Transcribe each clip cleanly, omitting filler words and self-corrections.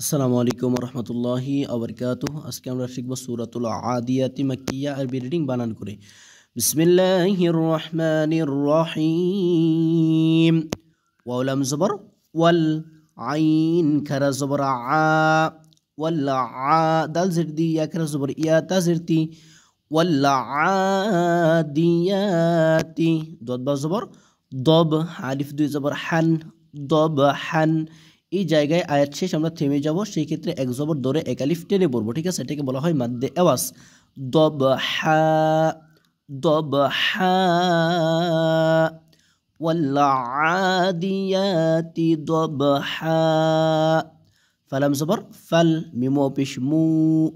আসসালামু আলাইকুম রহমতুল্লাহি আবরকাতুহ। আজকে আমরা শিখব সূরাতুল আদিয়াতি মাক্কিয়া আর রিডিং বানান করে। বিসমিল্লাহির রহমানির রহিম। ওয়াও লাম জবর ওয়াল, আইন খারা জবর আ, ওয়াল আ, দাল জের দি, ইয়া খারা জবর ইয়া, তা জের তি, ওয়াল আদিয়াতি, দদ বা জবর দব, আলিফ দুই জবর হান, দব হান। এই জায়গায় আয়াত শেষ আমরা থেমে যাব, সেই ক্ষেত্রে এক জবর ধরে এক আলিফ টেনে পড়বো, ঠিক আছে? এটাকে বলা হয় মাদ্দে আওয়াজ। দব হা, দব হা, ওয়াল আদিয়াতি দবহা। ফালাম জবর ফাল, মিম ও পেশ মু,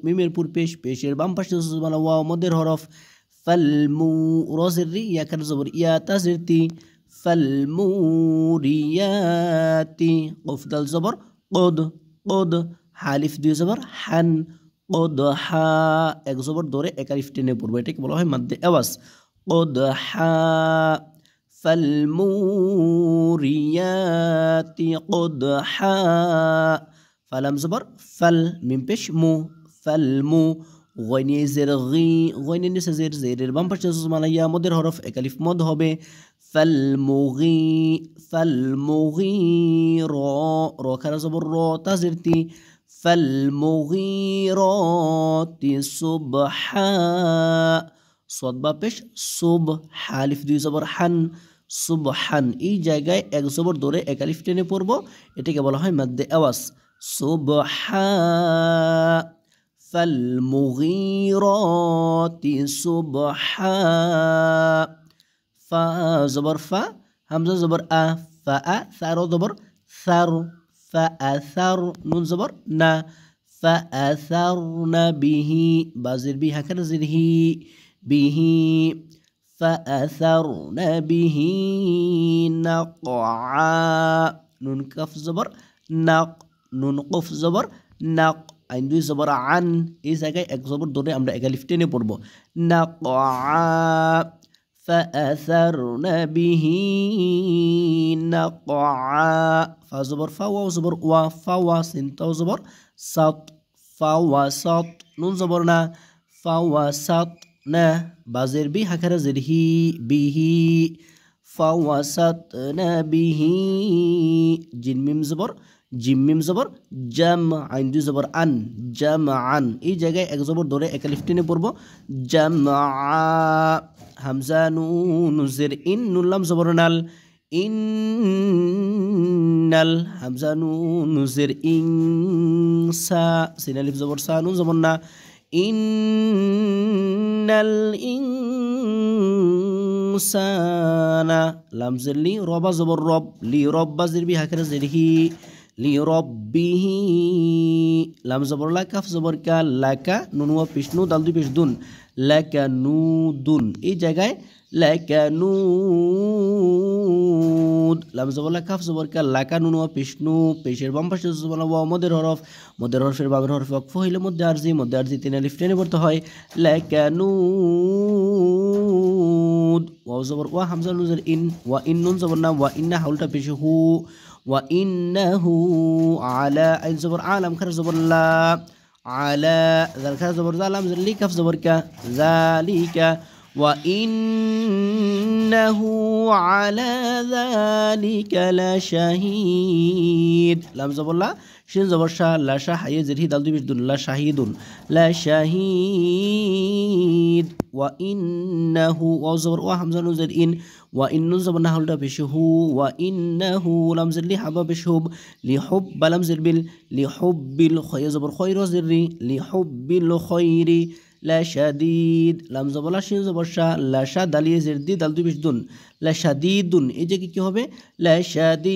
মিমের পুর পেশ, পেশের বাম পাশে ওয়াও মদের হরফ। ফাল মু, রজের রি, ইয়া কার জবর ইয়া, তাজের তি, ফালমুরিয়াতি। কফ দাল জবর কদ, কদ, হালিফ দুই জবর হান, কদ হা, এক জবর ধরে এক আলিফ টেনে পড়বো, এটাকে বলা হয় মাদ্দে আওয়াজ। কদ হা, ফালমুরিয়াতি কদ হা। ফালাম জবর ফাল, মিম পেশ মু, ফালমু, গয়নে জের গি, গয়নে নিচে জের, জেরের বাম পাশে মালাইয়া মদের হরফ, এক আলিফ মদ হবে। ফালমুগি, ফালমুগি র, র খারা জবর র, তাজের তি, ফালমুগিরাতি সুবহা। সদ বা পেশ সুব, হালিফ দুই জবর হান, সুবহান। এই জায়গায় এক জবর ধরে এক আলিফ টেনে পড়বো, এটাকে বলা হয় মাদ্দে আওয়াজ। সুবহা, ফালমুগিরাতি সুবহা। ফা জবর ফা, হামজা জবর আ, ফা আ, সার জবর সার, ফা আ সার, নুন জবর না, ফা আ সার না বিহি, বাজির বি হাকার জির হি, বিহি, ফা আ সার না বিহি নাকআ, নুন কাফ জবর নাক, নুন কফ জবর নাক, আইন দুই জবর আন। এই জায়গায় এক জবর ধরে আমরা এক আলিফ টেনে পড়বো, নাকআ। فأثرن به نقعا، فا زبر فا، واو زبر وا، فوا، سين تاو زبر سط، فوسط، نون زبر نا، فوسطنا، بازر بي هكذا زر هي، به، فوسطنا به، جيم ميم زبر, জিম মিম জবর জাম, আইন দুই জবর আন, জামআন। এই জায়গায় এক জবর ধরে এক আলিফ টেনে পড়বো, জামআ। হামজা নুন জের ইন, নুন লাম জবর নাল, ইন্নাল, হামজা নুন জের ইন, সা, সিন আলিফ জবর সা, নুন জবর না, ইন্নাল ইনসানা, লাম জের লি, রবা জবর রব, লি রব, বাজির বি হাকের জের হি, লি রব্বিহি, লাম জবর লা, কাফ জবর কা, লাকা, নুন ওয়া পেশ নু, দাল দুই পেশ দুন, লাকা নুদুন। এই জায়গায় লাকা নুদ, লাম জবর লা, কাফ জবর কা, লাকা, নুন ওয়া পেশ নু, পেশের বাম পাশে ওয়া মদের হরফ, মদের হরফের বামের হরফ ওয়াকফ হইলে মধ্যে আরজি, মধ্যে আরজি তিন আলিফ টেনে পড়তে হয়, লাকা নুদ। ওয়া জবর ওয়া, হামজা নুন জের ইন, ওয়া ইন, নুন জবর না, ওয়া ইন্না, হাউলটা পেশ হু, وإنه على، عين زبر عالم خرج زبر لا، على ذل خرج زبر ذا، لام زر لي، كف زبر ك، ذلك، وإنه على ذلك لشهيد، لام زبر لا، شين زبر شا، لا شا، حي زر هي، دال دو بيش دون، لا شهيد، لا شهيد. وإنه، واو زبر وا، حمزة نون زر إن، وإن زبر نحل دا بيش هو، وإنه لام زر لي، حبا بيش حب، لحب لام زر بال، لحب الخير زبر خير زر، لحب الخير لا شديد، لام زبر لا، شين زبر شا، لا شا، دال زر دي، دال دو بيش دون، لا شديد। এই যে কি হবে, لا شديد।